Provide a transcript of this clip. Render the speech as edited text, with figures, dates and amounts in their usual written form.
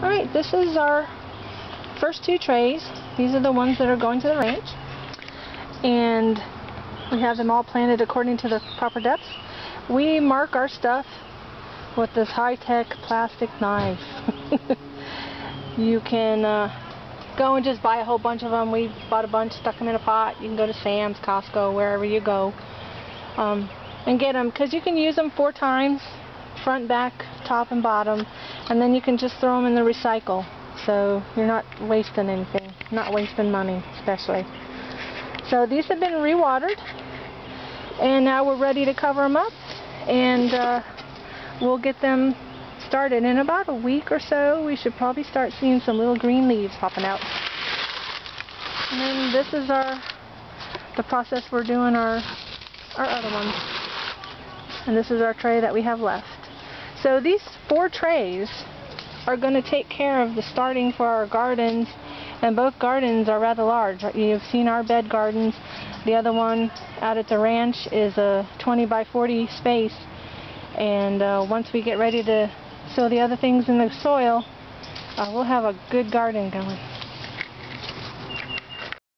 Alright, this is our first two trays. These are the ones that are going to the ranch. And we have them all planted according to the proper depths. We mark our stuff with this high-tech plastic knife. You can go and just buy a whole bunch of them. We bought a bunch, stuck them in a pot. You can go to Sam's, Costco, wherever you go, and get them, because you can use them 4 times, front, back, top, and bottom, and then you can just throw them in the recycle. So you're not wasting anything, not wasting money especially. So these have been rewatered, and now we're ready to cover them up, and we'll get them started. In about a week or so, we should probably start seeing some little green leaves popping out. And then this is the process we're doing our other ones. And this is our tray that we have left. So these 4 trays are going to take care of the starting for our gardens, and both gardens are rather large. You've seen our bed gardens. The other one out at the ranch is a 20 by 40 space, and once we get ready to sow the other things in the soil, we'll have a good garden going.